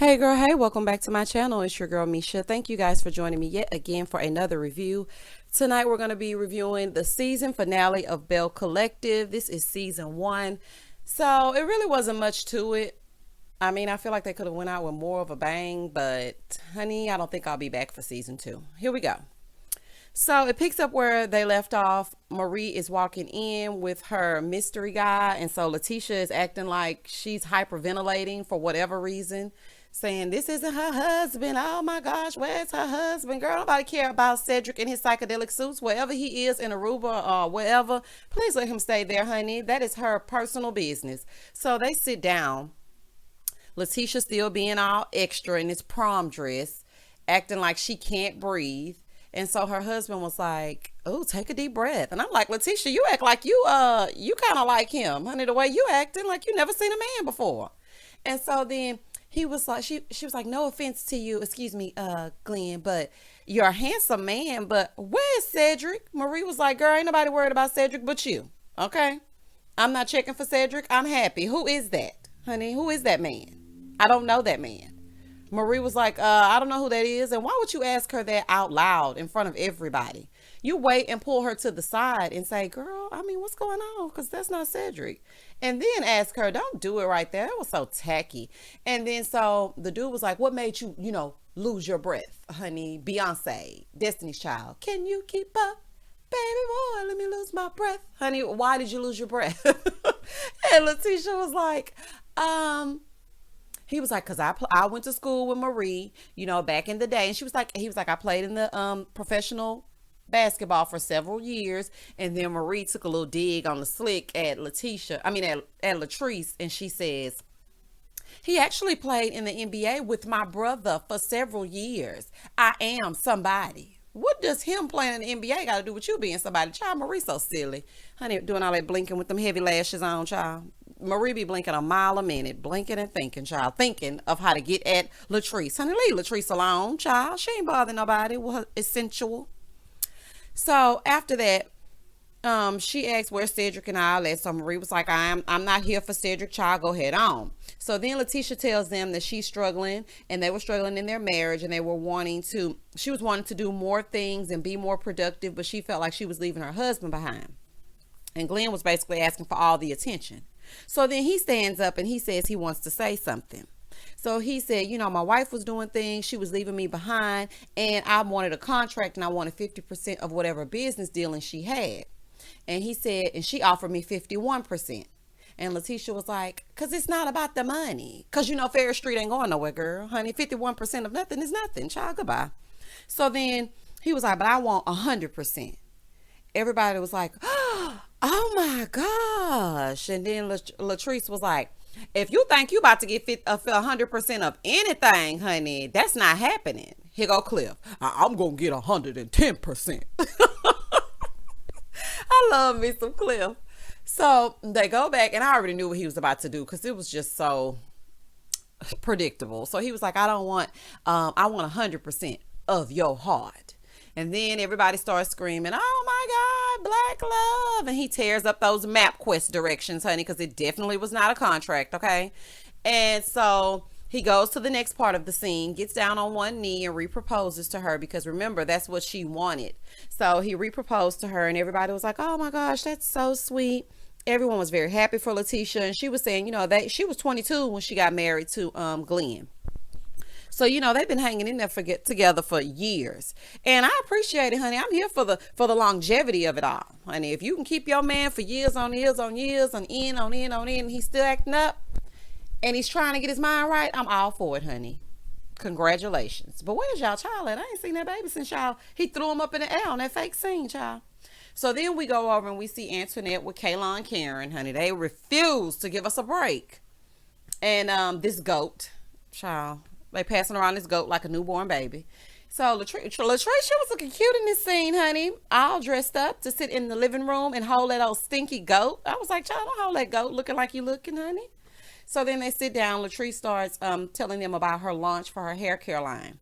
Hey girl, hey, welcome back to my channel. It's your girl Misha. Thank you guys for joining me yet again for another review. Tonight we're going to be reviewing the season finale of Belle Collective. This is season 1. So it really wasn't much to it. I mean, I feel like they could have went out with more of a bang, but honey, I don't think I'll be back for season 2. Here we go. So it picks up where they left off. Marie is walking in with her mystery guy, and so Leticia is acting like she's hyperventilating for whatever reason, saying this isn't her husband. Oh my gosh, where's her husband? Girl, nobody care about Cedric in his psychedelic suits, wherever he is in Aruba or wherever. Please let him stay there, honey. That is her personal business. So they sit down. Leticia still being all extra in this prom dress, acting like she can't breathe. And so her husband was like, "Oh, take a deep breath." And I'm like, "Leticia, you act like you kind of like him, honey. The way you acting like you never seen a man before." And so then he was like, she was like, "No offense to you, excuse me, Glenn, but you're a handsome man. But where's Cedric?" Marie was like, "Girl, ain't nobody worried about Cedric but you. Okay, I'm not checking for Cedric. I'm happy. Who is that, honey? Who is that man? I don't know that man." Marie was like, "I don't know who that is." And why would you ask her that out loud in front of everybody? You wait and pull her to the side and say, "Girl, I mean, what's going on? Because that's not Cedric." And then ask her, don't do it right there. That was so tacky. And then so the dude was like, "What made you, lose your breath, honey? Beyonce, Destiny's Child. Can you keep up? Baby boy, let me lose my breath." Honey, why did you lose your breath? And Leticia was like, he was like, "Cause I went to school with Marie, back in the day." And he was like, "I played in the professional basketball for several years." And then Marie took a little dig on the slick at Leticia, I mean at Latrice, and she says, "He actually played in the NBA with my brother for several years. I am somebody." What does him playing in the NBA got to do with you being somebody? Child, Marie so silly. Honey, doing all that blinking with them heavy lashes on, child. Marie be blinking a mile a minute, blinking and thinking, child, thinking of how to get at Latrice. Honey, leave Latrice alone, child. She ain't bothering nobody with her essential. So after that, she asked where Cedric and all that. So Marie was like, I'm not here for Cedric, child. Go head on." So then Leticia tells them that she's struggling, and they were struggling in their marriage, and she was wanting to do more things and be more productive, but she felt like she was leaving her husband behind. And Glenn was basically asking for all the attention. So then he stands up and he says he wants to say something. So he said, "My wife was doing things. She was leaving me behind, and I wanted a contract, and I wanted 50% of whatever business dealings she had." And he said, and she offered me 51%. And Leticia was like, "Because it's not about the money. Because, Ferrish Street ain't going nowhere, girl. Honey, 51% of nothing is nothing. Child, goodbye." So then he was like, "But I want 100%. Everybody was like, "Oh my gosh." And then Latrice was like, "If you think you about to get 100% of anything, honey, that's not happening. Here go Cliff. I'm going to get 110%. I love me some Cliff. So they go back, and I already knew what he was about to do because it was just so predictable. So he was like, I want 100% of your heart." And then everybody starts screaming, "Oh my God, Black love." And he tears up those MapQuest directions, honey, because it definitely was not a contract, okay? And so he goes to the next part of the scene, gets down on one knee and reproposes to her because remember, that's what she wanted. So he reproposed to her, and everybody was like, "Oh my gosh, that's so sweet." Everyone was very happy for Leticia, and she was saying, that she was 22 when she got married to Glenn. So they've been hanging in there together for years, and I appreciate it, honey. I'm here for the longevity of it all, honey. If you can keep your man for years on years on years on end on end on end, and he's still acting up, and he's trying to get his mind right, I'm all for it, honey. Congratulations. But where's y'all child at? I ain't seen that baby since he threw him up in the air on that fake scene, child. So then we go over and we see Antoinette with Kayla and Karen, honey. They refuse to give us a break. And this goat, child, they passing around this goat like a newborn baby. So Latricia was looking cute in this scene, honey, all dressed up to sit in the living room and hold that old stinky goat. I was like, "Child, don't hold that goat looking like you looking, honey." So then they sit down. Latrice starts telling them about her launch for her hair care line.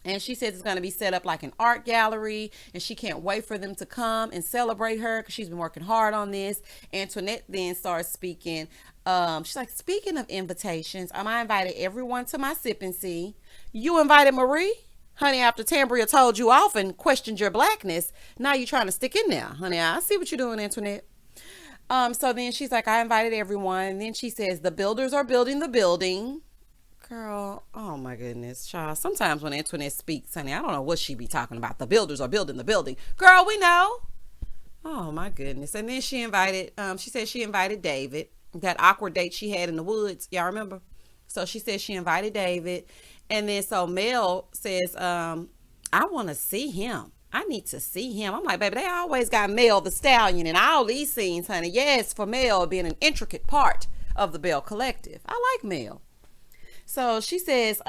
And she says it's going to be set up like an art gallery, and she can't wait for them to come and celebrate her because she's been working hard on this. Antoinette then starts speaking. She's like, speaking of invitations, I invited everyone to my sip and see. You invited Marie? Honey, after Tambria told you off and questioned your blackness, now you're trying to stick in there. Honey, I see what you're doing, Antoinette. So then she's like, I invited everyone. And then she says, the builders are building the building. Girl, oh my goodness, child. Sometimes when Antoinette speaks, honey, I don't know what she be talking about. The builders are building the building. Girl, we know. Oh my goodness. And then she said she invited David. That awkward date she had in the woods. Y'all remember? So she said she invited David. And then so Mel says, I want to see him. I need to see him. I'm like, baby, they always got Mel the Stallion in all these scenes, honey. Yes, for Mel being an intricate part of the Belle Collective. I like Mel. So she says,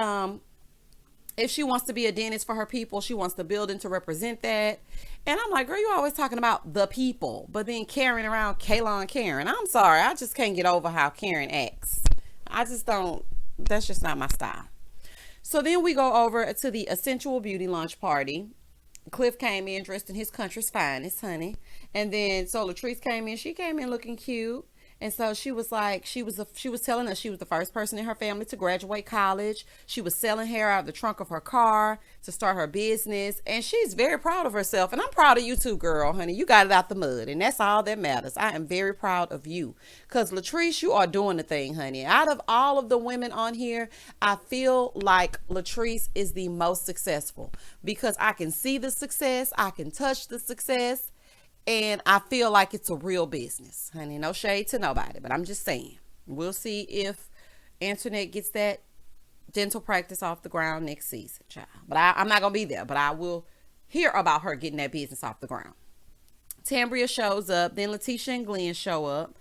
if she wants to be a dentist for her people, she wants the building to represent that. And I'm like, girl, you always talking about the people, but then carrying around Kaylon Karen. I'm sorry, I just can't get over how Karen acts. I just don't, that's just not my style. So then we go over to the Essential Beauty lunch party. Cliff came in dressed in his country's finest, honey. And then so Latrice came in. She came in looking cute. And so she was like, she was telling us she was the first person in her family to graduate college. She was selling hair out of the trunk of her car to start her business. And she's very proud of herself. And I'm proud of you too, girl, honey. You got it out the mud. And that's all that matters. I am very proud of you. Because Latrice, you are doing the thing, honey. Out of all of the women on here, I feel like Latrice is the most successful. Because I can see the success. I can touch the success. And I feel like it's a real business, honey. No shade to nobody, but I'm just saying. We'll see if Antoinette gets that dental practice off the ground next season, child. But I'm not going to be there, but I will hear about her getting that business off the ground. Tambria shows up. Then Leticia and Glenn show up.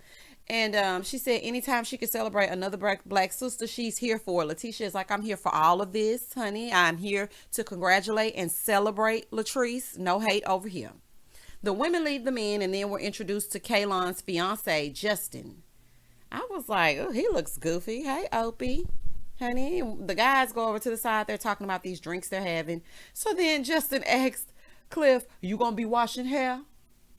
And she said anytime she could celebrate another black sister, she's here for. Leticia is like, I'm here for all of this, honey. I'm here to congratulate and celebrate Latrice. No hate over here. The women leave the men, and then we're introduced to Kaylon's fiance, Justin. I was like, oh, he looks goofy. Hey, Opie. Honey, the guys go over to the side. They're talking about these drinks they're having. So then Justin asked Cliff, you going to be washing hair?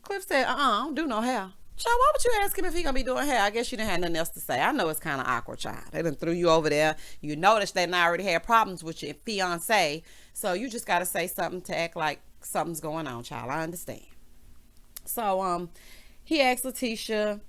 Cliff said, I don't do no hair. Child, why would you ask him if he going to be doing hair? I guess you didn't have nothing else to say. I know it's kind of awkward, child. They done threw you over there. You noticed they already had problems with your fiance. So you just got to say something to act like something's going on, child. I understand. So he asked Leticia.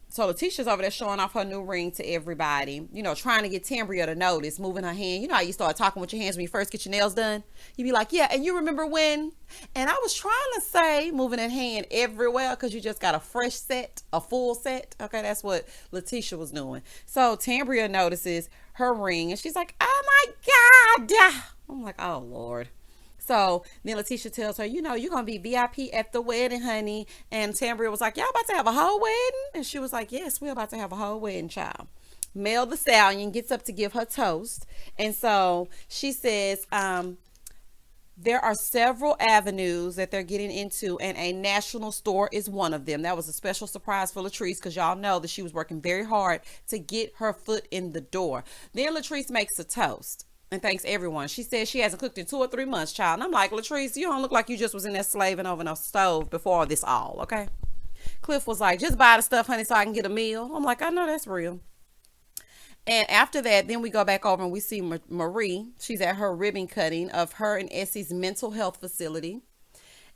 So Leticia's over there showing off her new ring to everybody, you know, trying to get Tambria to notice, moving her hand. You know how you start talking with your hands when you first get your nails done? You be like, yeah, and you remember when? And I was trying to say moving that hand everywhere because you just got a fresh set, a full set. Okay, that's what Leticia was doing. So Tambria notices her ring and she's like, oh my God. I'm like, oh, Lord. So then Leticia tells her, you know, you're going to be VIP at the wedding, honey. And Tambria was like, y'all about to have a whole wedding? And she was like, yes, we're about to have a whole wedding, child. Mel the Stallion gets up to give her toast. And so she says, there are several avenues that they're getting into, and a national store is one of them. That was a special surprise for Latrice because y'all know that she was working very hard to get her foot in the door. Then Latrice makes a toast and thanks everyone. She says she hasn't cooked in 2 or 3 months, child. And I'm like, Latrice, you don't look like you just was in there slaving over no stove before this all, okay? Cliff was like, just buy the stuff, honey, so I can get a meal. I'm like, I know that's real. And after that, then we go back over and we see Marie. She's at her ribbon cutting of her and Essie's mental health facility.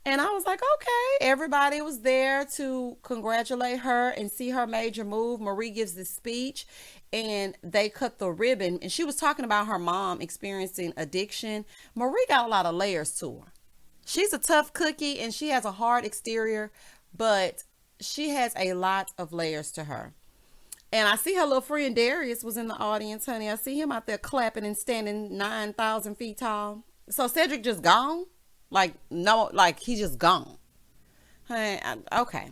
And I was like, okay, everybody was there to congratulate her and see her major move. Marie gives this speech and they cut the ribbon. And she was talking about her mom experiencing addiction. Marie got a lot of layers to her. She's a tough cookie and she has a hard exterior, but she has a lot of layers to her. And I see her little friend Darius was in the audience, honey. I see him out there clapping and standing 9,000 feet tall. So Cedric just gone? Like, no, like he just gone. Hey, okay.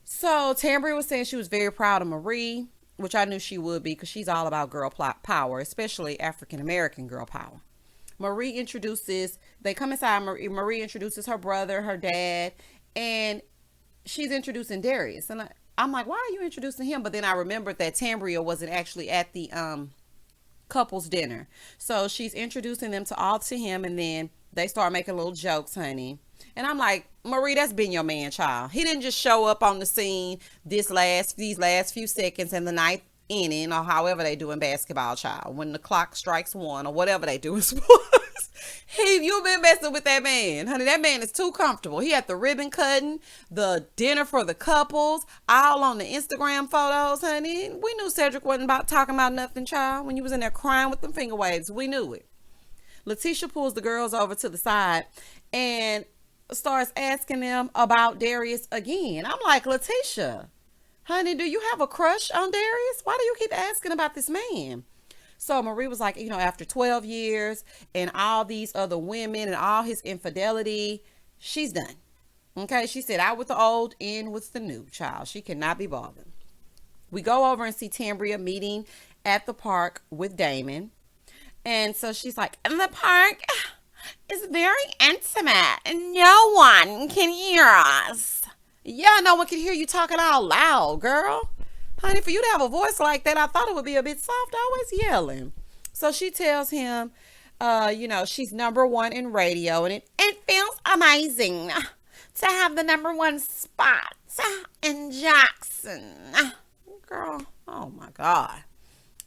So Tambria was saying she was very proud of Marie, which I knew she would be because she's all about girl power, especially African-American girl power. Marie introduces, they come inside, Marie introduces her brother, her dad, and she's introducing Darius. And I'm like, why are you introducing him? But then I remembered that Tambria wasn't actually at the couples dinner. So she's introducing them to all to him, and then they start making little jokes, honey. And I'm like, Marie, that's been your man, child. He didn't just show up on the scene these last few seconds in the ninth inning, or however they do in basketball, child. When the clock strikes one, or whatever they do in sports. You've been messing with that man, honey. That man is too comfortable. He had the ribbon cutting, the dinner for the couples, all on the Instagram photos, honey. We knew Cedric wasn't about talking about nothing, child. When you was in there crying with them finger waves, we knew it. Leticia pulls the girls over to the side and starts asking them about Darius again. I'm like, Leticia, honey, do you have a crush on Darius? Why do you keep asking about this man? So Marie was like, after 12 years and all these other women and all his infidelity, she's done. Okay, she said, out with the old, in with the new, child. She cannot be bothered. We go over and see Tambria meeting at the park with Damon. And so she's like, in the park is very intimate and no one can hear us. Yeah, no one can hear you talking out loud, girl. Honey, for you to have a voice like that, I thought it would be a bit soft, always yelling. So she tells him, she's number one in radio, and it feels amazing to have the number one spot in Jackson. Girl, oh my God.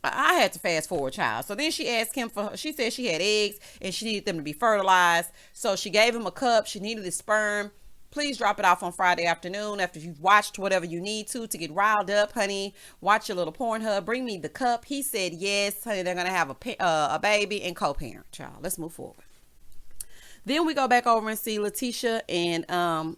I had to fast forward, child. So then she asked him she said she had eggs and she needed them to be fertilized. So she gave him a cup. She needed his sperm. Please drop it off on Friday afternoon after you've watched whatever you need to get riled up, honey. Watch your little Pornhub. Bring me the cup. He said yes, honey. They're going to have a baby and co-parent, child. Let's move forward. Then we go back over and see Leticia and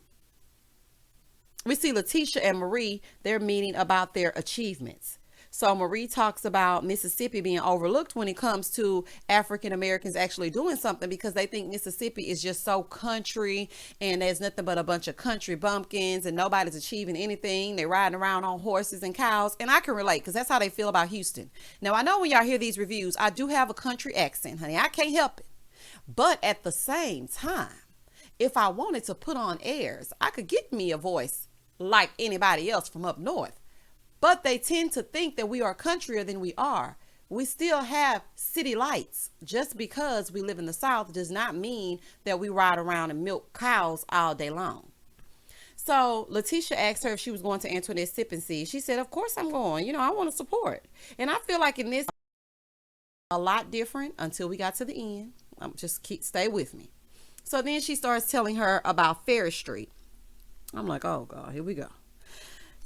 Marie. They're meeting about their achievements. So Marie talks about Mississippi being overlooked when it comes to African Americans actually doing something, because they think Mississippi is just so country and there's nothing but a bunch of country bumpkins and nobody's achieving anything. They're riding around on horses and cows. And I can relate, because that's how they feel about Houston. Now, I know when y'all hear these reviews, I do have a country accent, honey. I can't help it. But at the same time, if I wanted to put on airs, I could get me a voice like anybody else from up north. But they tend to think that we are countryer than we are. We still have city lights. Just because we live in the South does not mean that we ride around and milk cows all day long. So Leticia asked her if she was going to Antoinette Sip and See. She said, of course I'm going. I want to support. And I feel like in this a lot different until we got to the end. Stay with me. So then she starts telling her about Ferrish Street. I'm like, oh God, here we go.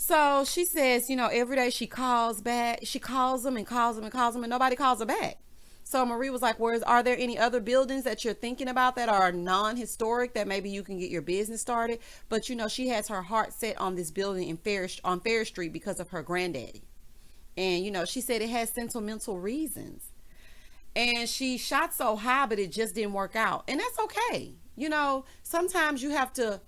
So she says, every day she calls back. She calls them and calls them and calls them, and nobody calls her back. So Marie was like, are there any other buildings that you're thinking about that are non-historic that maybe you can get your business started? But, she has her heart set on this building on Ferrish Street because of her granddaddy. And, she said it has sentimental reasons. And she shot so high, but it just didn't work out. And that's okay. Sometimes you have to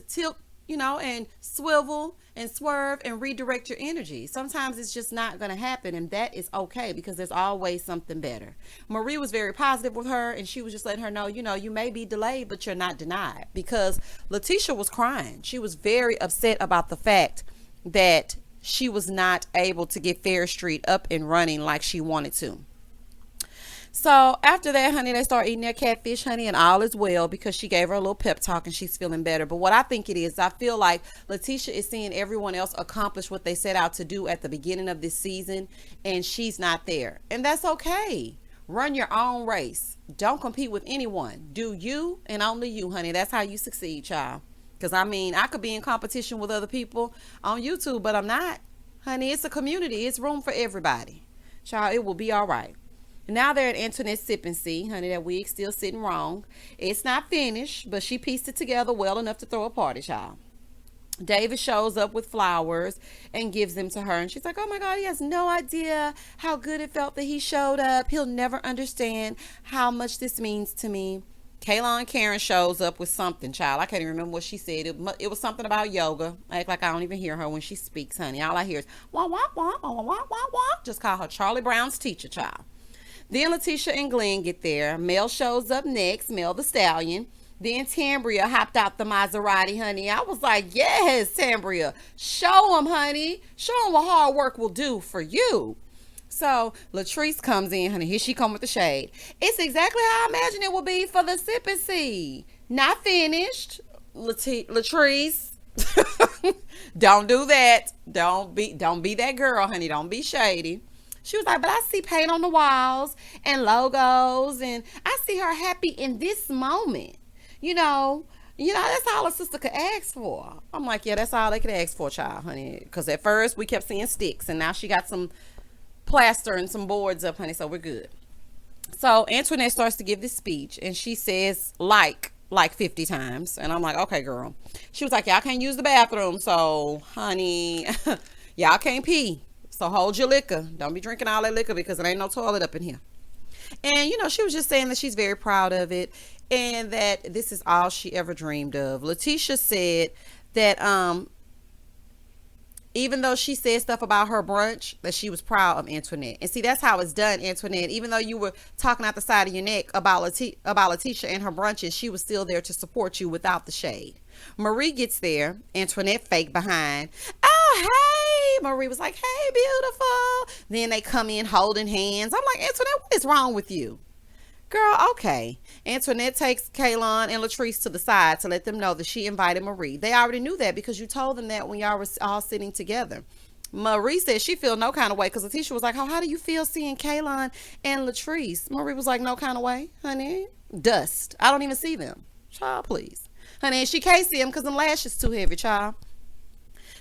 tilt, and swivel and swerve and redirect your energy. Sometimes it's just not going to happen, and that is okay, because there's always something better. Marie was very positive with her, and she was just letting her know, you may be delayed, but you're not denied, because Leticia was crying. She was very upset about the fact that she was not able to get Ferrish Street up and running like she wanted to. So after that, honey, they start eating their catfish, honey, and all is well, because she gave her a little pep talk and she's feeling better. But what I think it is, I feel like Leticia is seeing everyone else accomplish what they set out to do at the beginning of this season, and she's not there. And that's okay. Run your own race. Don't compete with anyone. Do you and only you, honey. That's how you succeed, child. Because, I could be in competition with other people on YouTube, but I'm not. Honey, it's a community. It's room for everybody. Child, it will be all right. Now they're at Antoinette Sip and See, honey. That wig's still sitting wrong. It's not finished, but she pieced it together well enough to throw a party, child. David shows up with flowers and gives them to her. And she's like, oh my God, he has no idea how good it felt that he showed up. He'll never understand how much this means to me. Kayla and Karen shows up with something, child. I can't even remember what she said. It was something about yoga. I act like I don't even hear her when she speaks, honey. All I hear is wah, wah, wah, wah, wah, wah, wah. Just call her Charlie Brown's teacher, child. Then Leticia and Glenn get there. Mel shows up next, Mel the Stallion. Then Tambria hopped out the Maserati, honey. I was like, yes, Tambria. Show them, honey. Show them what hard work will do for you. So Latrice comes in, honey. Here she come with the shade. It's exactly how I imagine it will be for the sip and see. Not finished. Latrice. Don't do that. Don't be that girl, honey. Don't be shady. She was like, but I see paint on the walls and logos, and I see her happy in this moment. You know, that's all a sister could ask for. I'm like, yeah, that's all they could ask for, child, honey. Because at first we kept seeing sticks, and now she got some plaster and some boards up, honey, so we're good. So Antoinette starts to give this speech, and she says like 50 times, and I'm like, okay, girl. She was like, y'all can't use the bathroom, so honey, y'all can't pee, so hold your liquor. Don't be drinking all that liquor because it ain't no toilet up in here. And she was just saying that she's very proud of it and that this is all she ever dreamed of. Leticia said that even though she said stuff about her brunch, that she was proud of Antoinette. And see, that's how it's done, Antoinette. Even though you were talking out the side of your neck about Leticia and her brunches, she was still there to support you without the shade. Marie gets there, Antoinette fake behind. Oh, hey! Marie was like, hey, beautiful. Then they come in holding hands. I'm like, Antoinette, what is wrong with you? Girl, okay. Antoinette takes Kaylon and Latrice to the side to let them know that she invited Marie. They already knew that because you told them that when y'all were all sitting together. Marie said she feel no kind of way because Leticia was like, oh, how do you feel seeing Kaylon and Latrice? Marie was like, no kind of way, honey. Dust. I don't even see them. Child, please. Honey, and she can't see them because the lashes too heavy, child.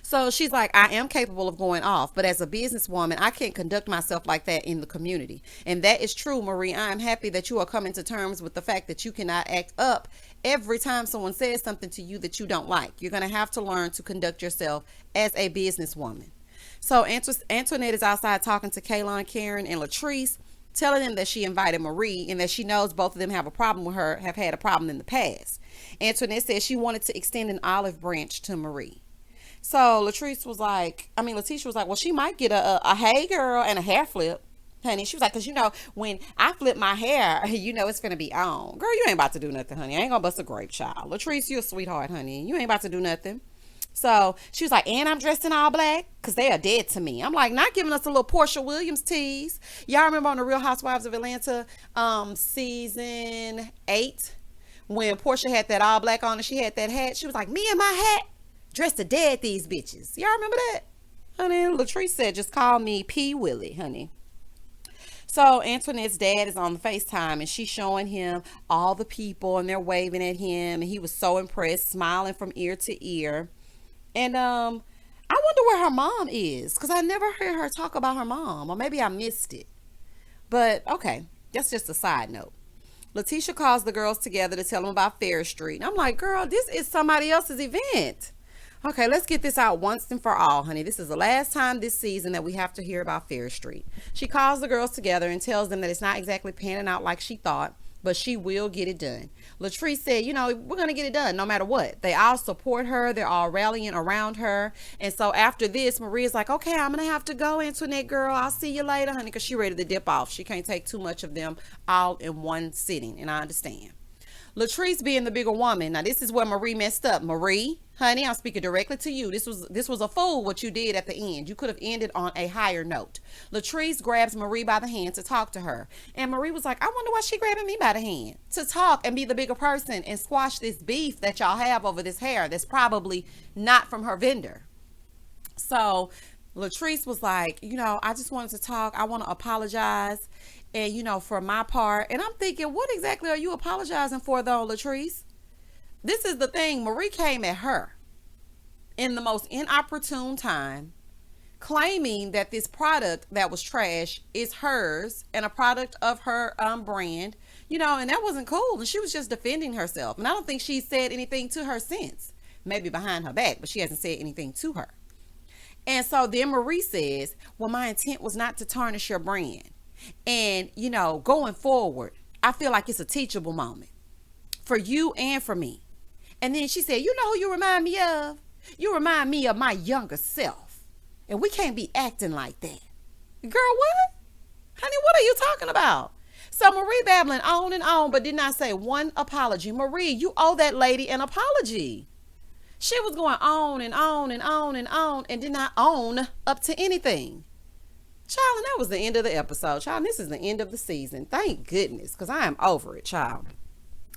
So she's like, I am capable of going off, but as a businesswoman, I can't conduct myself like that in the community. And that is true, Marie. I am happy that you are coming to terms with the fact that you cannot act up every time someone says something to you that you don't like. You're going to have to learn to conduct yourself as a businesswoman. So Antoinette is outside talking to Kaylon, Karen, and Latrice, telling them that she invited Marie and that she knows both of them have a problem with her, have had a problem in the past. Antoinette said she wanted to extend an olive branch to Marie. So Leticia was like, well, she might get a hey girl and a hair flip, honey. She was like, because when I flip my hair, it's going to be on. Girl, you ain't about to do nothing, honey. I ain't going to bust a grape, child. Latrice, you a sweetheart, honey. You ain't about to do nothing. So she was like, and I'm dressed in all black because they are dead to me. I'm like, not giving us a little Portia Williams tease. Y'all remember on the Real Housewives of Atlanta season 8 when Portia had that all black on and she had that hat? She was like, me and my hat. Dressed to dead these bitches. Y'all remember that? Honey, Latrice said, just call me P. Willie, honey. So Antoinette's dad is on the FaceTime and she's showing him all the people and they're waving at him. And he was so impressed, smiling from ear to ear. And I wonder where her mom is because I never heard her talk about her mom. Or maybe I missed it. But okay, that's just a side note. Leticia calls the girls together to tell them about Ferrish St. And I'm like, girl, this is somebody else's event. Okay, let's get this out once and for all, honey. This is the last time this season that we have to hear about Ferrish St. She calls the girls together and tells them that it's not exactly panning out like she thought, but she will get it done. Latrice said, we're going to get it done no matter what. They all support her. They're all rallying around her. And so after this, Maria's like, okay, I'm going to have to go, Antoinette girl. I'll see you later, honey, because she's ready to dip off. She can't take too much of them all in one sitting, and I understand. Latrice being the bigger woman. Now, this is where Marie messed up. Marie, honey, I'm speaking directly to you. This was a fool what you did at the end. You could have ended on a higher note. Latrice grabs Marie by the hand to talk to her. And Marie was like, I wonder why she grabbing me by the hand. To talk and be the bigger person and squash this beef that y'all have over this hair that's probably not from her vendor. So Latrice was like, I just wanted to talk. I want to apologize. And, for my part. And I'm thinking, what exactly are you apologizing for, though, Latrice? This is the thing. Marie came at her in the most inopportune time, claiming that this product that was trash is hers and a product of her brand, and that wasn't cool. And she was just defending herself. And I don't think she said anything to her since. Maybe behind her back, but she hasn't said anything to her. And so then Marie says, well, my intent was not to tarnish your brand. And, going forward, I feel like it's a teachable moment for you and for me. And then she said, you know who you remind me of? You remind me of my younger self. And we can't be acting like that. Girl, what? Honey, what are you talking about? So Marie babbling on and on, but did not say one apology. Marie, you owe that lady an apology. She was going on and on and on and on and did not own up to anything. Child, and that was the end of the episode. Child, and this is the end of the season. Thank goodness, because I am over it, child.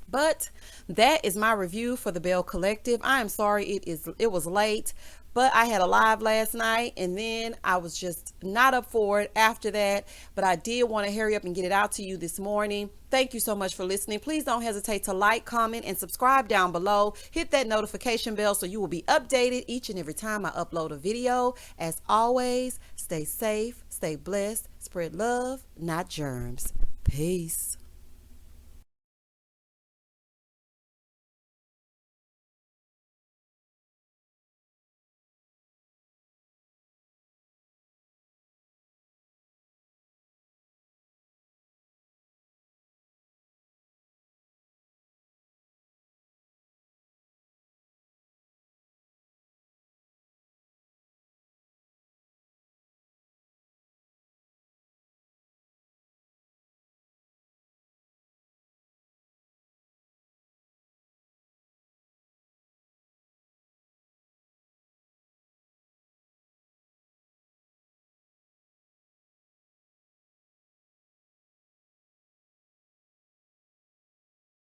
But that is my review for the Belle Collective. I am sorry it was late, but I had a live last night and then I was just not up for it after that. But I did want to hurry up and get it out to you this morning. Thank you so much for listening. Please don't hesitate to like, comment, and subscribe down below. Hit that notification bell so you will be updated each and every time I upload a video. As always, stay safe, stay blessed, spread love, not germs. Peace.